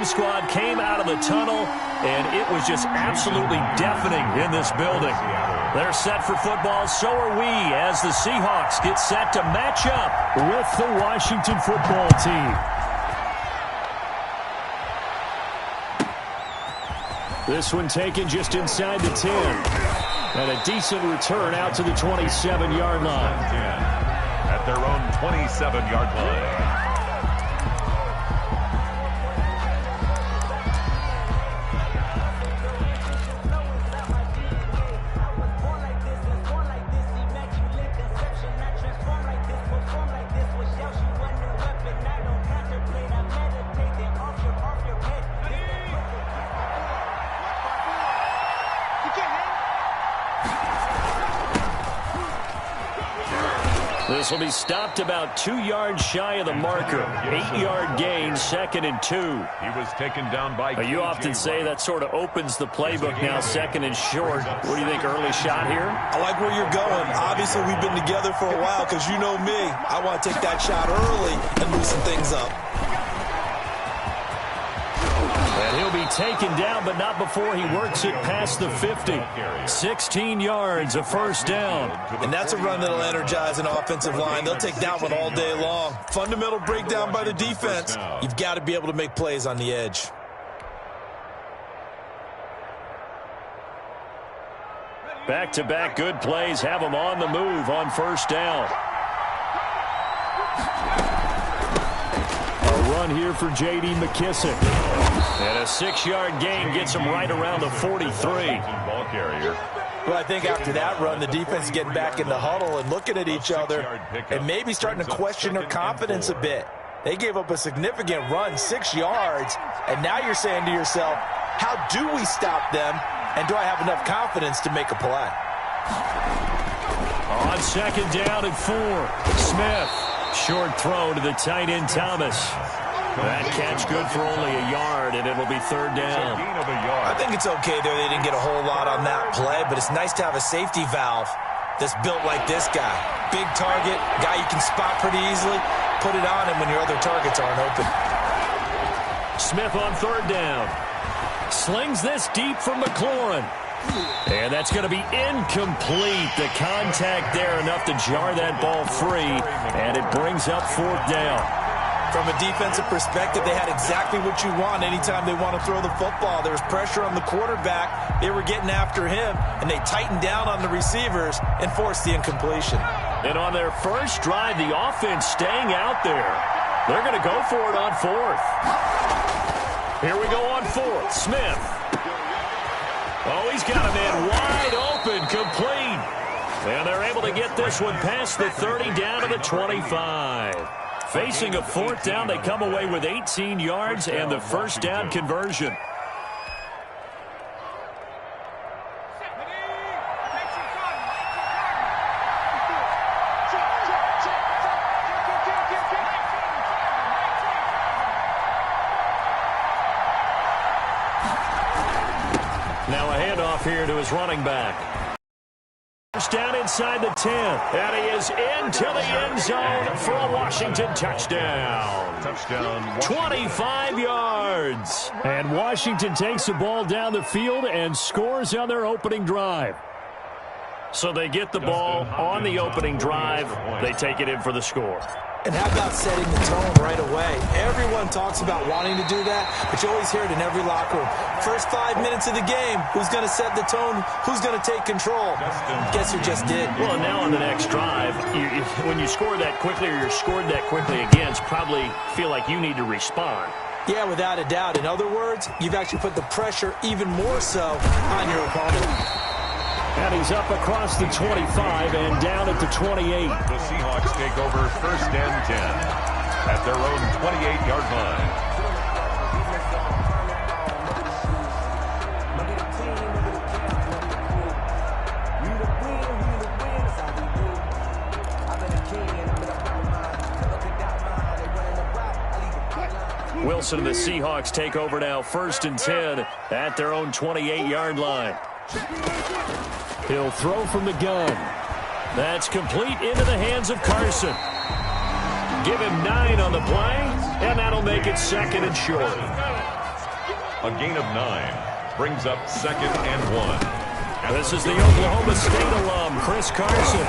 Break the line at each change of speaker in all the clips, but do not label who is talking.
home squad came out of the tunnel, and it was just absolutely deafening in this building. They're set for football, so are we, as the Seahawks get set to match up with the Washington football team. This one taken just inside the 10. And a decent return out to the 27-yard line.
At their own 27-yard line.
This will be stopped about 2 yards shy of the marker. 8-yard gain, 2nd and 2.
He was taken down by
You often say that sort of opens the playbook now, 2nd and short. What do you think, early shot here?
I like where you're going. Obviously, we've been together for a while because you know me. I want to take that shot early and loosen things up.
And he'll be taken down, but not before he works it past the 50. 16 yards, a first down.
And that's a run that'll energize an offensive line. They'll take that one all day long. Fundamental breakdown by the defense. You've got to be able to make plays on the edge.
Back-to-back good plays have them on the move on first down. A run here for J.D. McKissick. And a 6-yard gain gets him right around the 43.
Ball carrier.
Well, I think after that run, the defense is getting back in the huddle and looking at each other and maybe starting to question their confidence a bit. They gave up a significant run, 6 yards, and now you're saying to yourself, how do we stop them, and do I have enough confidence to make a play?
On 2nd down and 4, Smith. Short throw to the tight end, Thomas. That catch good for only a yard, and it'll be 3rd down.
I think it's okay there. They didn't get a whole lot on that play, but it's nice to have a safety valve that's built like this guy. Big target, guy you can spot pretty easily. Put it on him when your other targets aren't open.
Smith on 3rd down. Slings this deep from McLaurin. And that's going to be incomplete. The contact there enough to jar that ball free, and it brings up 4th down.
From a defensive perspective, they had exactly what you want anytime they want to throw the football. There was pressure on the quarterback. They were getting after him, and they tightened down on the receivers and forced the incompletion.
And on their first drive, the offense staying out there. They're going to go for it on 4th. Here we go on 4th. Smith. Oh, he's got a man wide open, complete. And they're able to get this one past the 30 down to the 25. Facing a 4th down, they come away with 18 yards and the first down conversion. Now a handoff here to his running back. First down inside the 10, and he is into the end zone for a Washington touchdown. 25 yards. And Washington takes the ball down the field and scores on their opening drive. So they get the ball on the opening drive. They take it in for the score.
And how about setting the tone right away? Everyone talks about wanting to do that, but you always hear it in every locker room. First 5 minutes of the game, who's going to set the tone? Who's going to take control? Guess who just did?
Well, now on the next drive, when you score that quickly or you're scored that quickly again, probably feel like you need to respond.
Yeah, without a doubt. In other words, you've actually put the pressure even more so on your opponent.
And he's up across the 25 and down at the 28.
The Seahawks take over 1st and 10 at their own 28-yard line.
Wilson and the Seahawks take over now 1st and 10 at their own 28-yard line. He'll throw from the gun. That's complete into the hands of Carson. Give him 9 on the play, and that'll make it 2nd and short.
A gain of 9 brings up 2nd and 1.
This is the Oklahoma State alum, Chris Carson.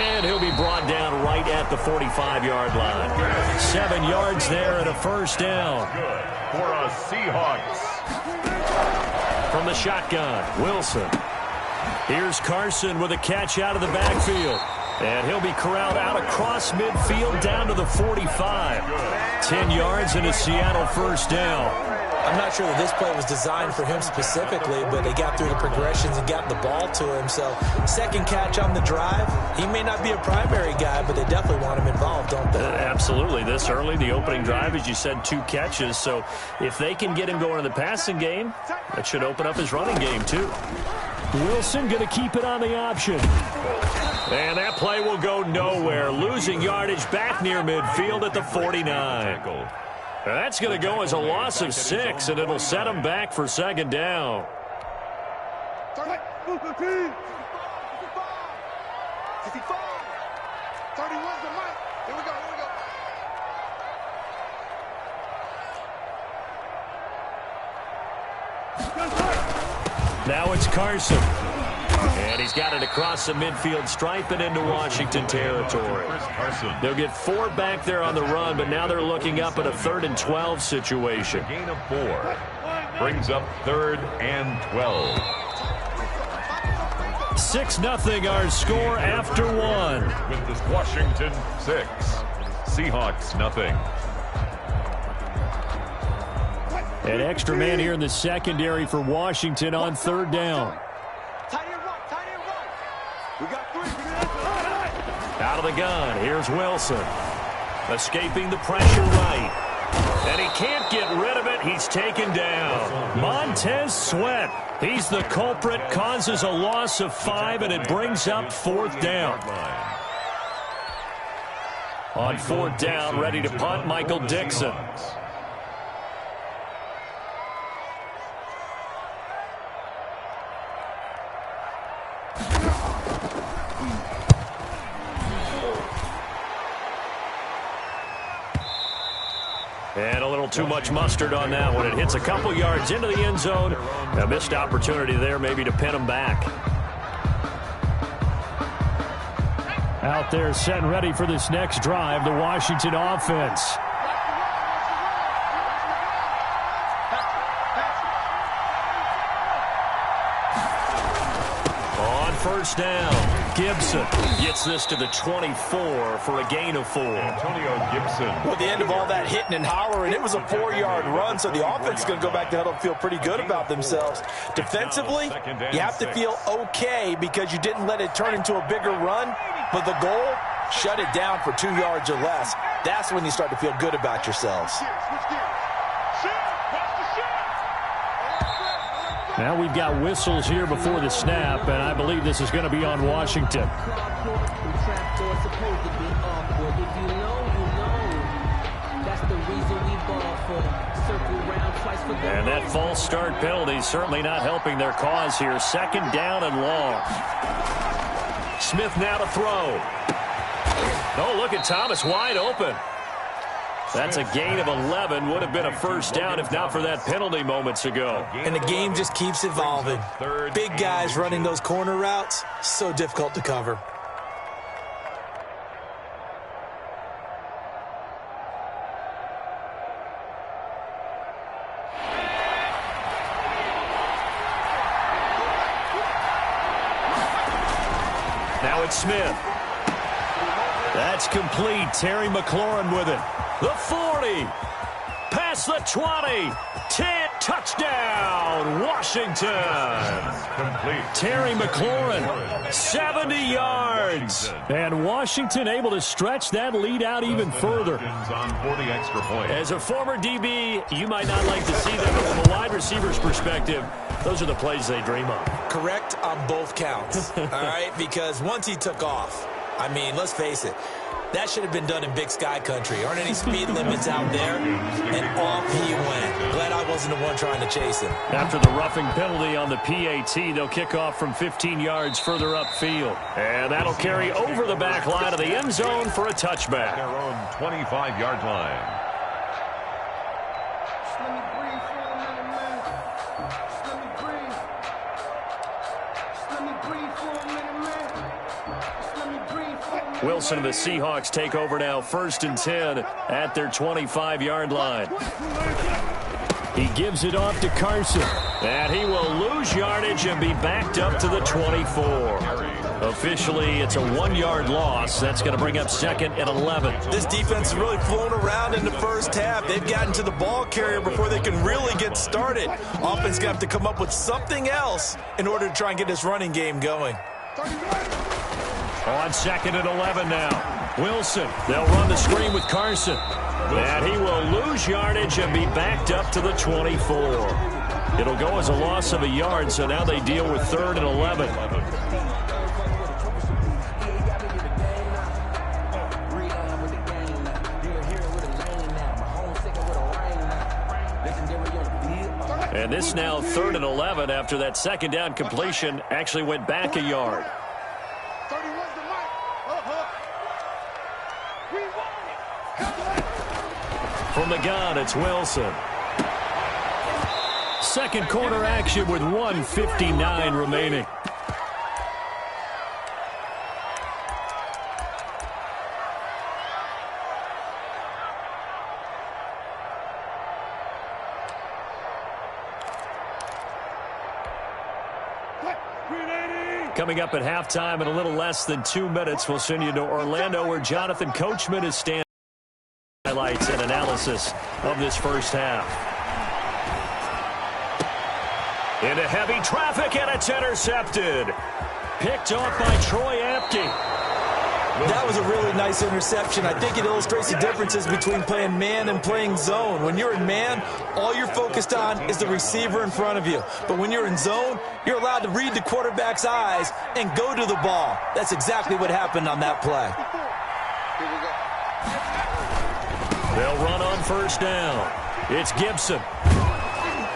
And he'll be brought down right at the 45-yard line. 7 yards there and a first down.
Good for a Seahawks.
From the shotgun, Wilson. Here's Carson with a catch out of the backfield. And he'll be corralled out across midfield down to the 45. 10 yards and a Seattle first down.
I'm not sure that this play was designed for him specifically, but they got through the progressions and got the ball to him. So, second catch on the drive. He may not be a primary guy, but they definitely want him involved, don't they?
Absolutely. This early, the opening drive, as you said, 2 catches. So, if they can get him going in the passing game, that should open up his running game, too. Wilson going to keep it on the option. And that play will go nowhere. Losing yardage back near midfield at the 49. That's going to go as a loss of 6, and it'll set him back for second down.
55, 31's the mic. Here we go, here we go.
Now it's Carson. And he's got it across the midfield stripe and into Washington territory. They'll get 4 back there on the run, but now they're looking up at a 3rd and 12 situation.
Gain of 4 brings up 3rd and 12.
6-0 our score after 1.
With this Washington 6, Seahawks nothing.
An extra man here in the secondary for Washington on 3rd down. Out of the gun, here's Wilson. Escaping the pressure right. And he can't get rid of it. He's taken down. Montez Sweat. He's the culprit, causes a loss of 5, and it brings up 4th down. On 4th down, ready to punt, Michael Dixon. And a little too much mustard on that one. It hits a couple yards into the end zone. A missed opportunity there maybe to pin him back. Out there set and ready for this next drive, the Washington offense. On 1st down. Gibson gets this to the 24 for a gain of 4.
Antonio Gibson.
Well, at the end of all that hitting and hollering, it was a 4-yard run, so the offense is going to go back to huddle and feel pretty good about themselves. Defensively, you have to feel okay because you didn't let it turn into a bigger run, but the goal, shut it down for 2 yards or less. That's when you start to feel good about yourselves.
Now we've got whistles here before the snap, and I believe this is going to be on Washington. And that false start penalty is certainly not helping their cause here. 2nd down and long. Smith now to throw. Oh, look at Thomas wide open. That's a gain of 11. Would have been a first down if not for that penalty moments ago.
And the game just keeps evolving. Big guys running those corner routes, so difficult to cover.
Now it's Smith. That's complete. Terry McLaurin with it. The 40. Past the 20. 10. Touchdown. Washington.
Complete.
Terry McLaurin. 70 yards. And Washington able to stretch that lead out even further.
On for the extra point.
As a former DB, you might not like to see that, but from a wide receiver's perspective, those are the plays they dream of.
Correct on both counts, all right? Because once he took off, I mean, let's face it, that should have been done in Big Sky country. Aren't any speed limits out there? And off he went. Glad I wasn't the one trying to chase him.
After the roughing penalty on the PAT, they'll kick off from 15 yards further upfield. And that'll carry over the back line of the end zone for a touchback.
Their own 25-yard line.
Wilson and the Seahawks take over now, 1st and 10 at their 25-yard line. He gives it off to Carson. And he will lose yardage and be backed up to the 24. Officially, it's a 1-yard loss. That's going to bring up 2nd and 11.
This defense has really flown around in the first half. They've gotten to the ball carrier before they can really get started. Offense going to have to come up with something else in order to try and get this running game going.
On 2nd and 11 now. Wilson, they'll run the screen with Carson. And he will lose yardage and be backed up to the 24. It'll go as a loss of a yard, so now they deal with 3rd and 11. And this now 3rd and 11 after that 2nd down completion actually went back a yard. From the gun, it's Wilson. Second quarter action with 1:59 remaining. Coming up at halftime in a little less than 2 minutes, we'll send you to Orlando where Jonathan Coachman is standing. Highlights and analysis of this first half. Into heavy traffic, and it's intercepted. Picked off by Troy Apke.
That was a really nice interception. I think it illustrates the differences between playing man and playing zone. When you're in man, all you're focused on is the receiver in front of you. But when you're in zone, you're allowed to read the quarterback's eyes and go to the ball. That's exactly what happened on that play.
They'll run on 1st down. It's Gibson.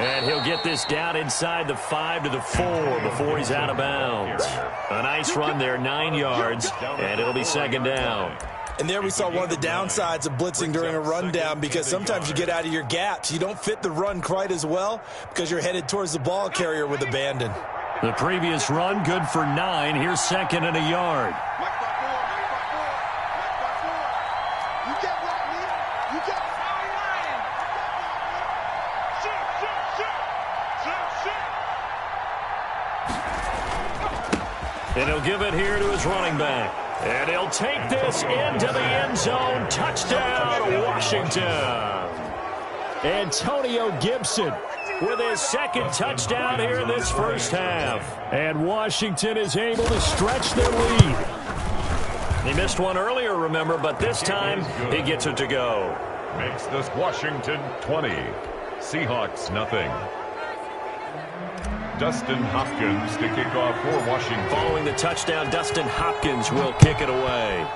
And he'll get this down inside the 5 to the 4 before he's out of bounds. A nice run there, 9 yards, and it'll be 2nd down.
And there we saw one of the downsides of blitzing during a rundown, because sometimes you get out of your gaps. You don't fit the run quite as well because you're headed towards the ball carrier with abandon.
The previous run good for 9. Here's 2nd and a yard. And he'll give it here to his running back. And he'll take this into the end zone. Touchdown, Washington. Antonio Gibson with his 2nd touchdown here in this first half. And Washington is able to stretch their lead. He missed one earlier, remember, but this time he gets it to go.
Makes this Washington 20. Seahawks nothing. Dustin Hopkins to kick off for Washington.
Following the touchdown, Dustin Hopkins will kick it away.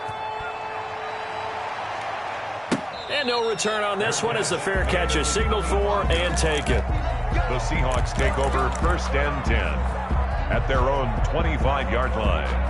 And no return on this one as the fair catch is signaled for and taken.
The Seahawks take over 1st and 10 at their own 25-yard line.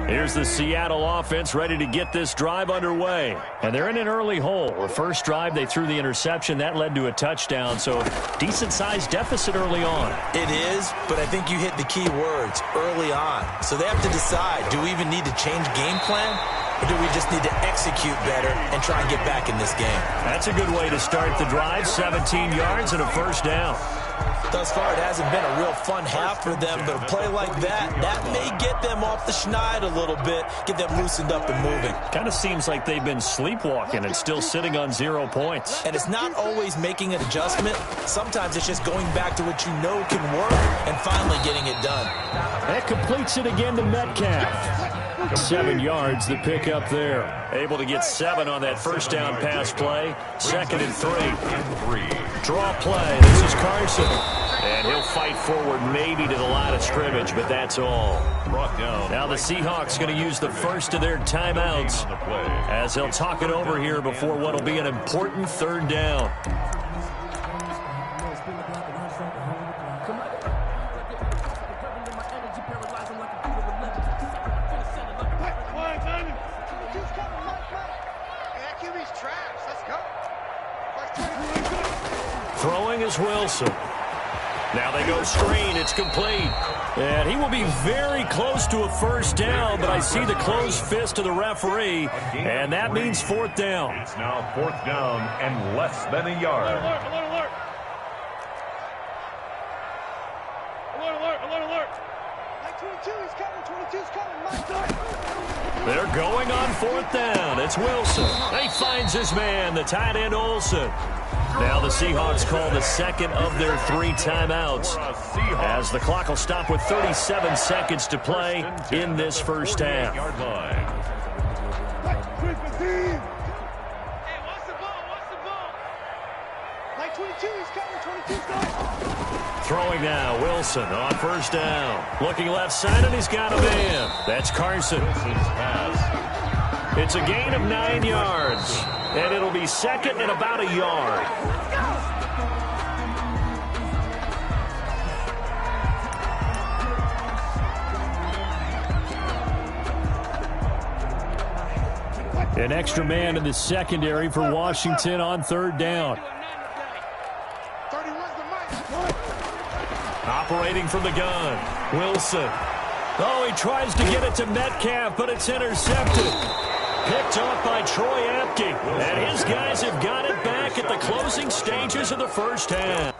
Here's the Seattle offense ready to get this drive underway. And they're in an early hole. The first drive, they threw the interception. That led to a touchdown, so decent-sized deficit early on.
It is, but I think you hit the key words, early on. So they have to decide, do we even need to change game plan, or do we just need to execute better and try and get back in this game?
That's a good way to start the drive. 17 yards and a 1st down.
Thus far, it hasn't been a real fun half for them, but a play like that may get them off the schneid a little bit, get them loosened up and moving.
Kind of seems like they've been sleepwalking and still sitting on 0 points.
And it's not always making an adjustment. Sometimes it's just going back to what you know can work and finally getting it done.
That completes it again to Metcalf. 7 yards, the pick up there. Able to get 7 on that 1st down pass play. 2nd and 3. Draw play. This is Carson. And he'll fight forward maybe to the line of scrimmage, but that's all. Now the Seahawks going to use the first of their timeouts as they'll talk it over here before what will be an important 3rd down. is Wilson. Now they go screen. It's complete. And he will be very close to a first down, but I see the closed fist of the referee, and that means fourth down.
It's now fourth down and less than a yard.
Alert. Alert. Like 22, he's coming. 22's coming.
They're going on fourth down. It's Wilson. He finds his man, the tight end Olsen. Now the Seahawks call the second of their 3 timeouts, as the clock will stop with 37 seconds to play in this first half.
Hey, watch the ball. Like 22, he's coming. 22's coming.
Throwing now, Wilson on first down. Looking left side, and he's got a man. That's Carson. It's a gain of 9 yards, and it'll be second and about a yard. An extra man in the secondary for Washington on third down.
31's the mic.
Operating from the gun, Wilson. Oh, he tries to get it to Metcalf, but it's intercepted. Picked off by Troy Apke. And his guys have got it back at the closing stages of the first half.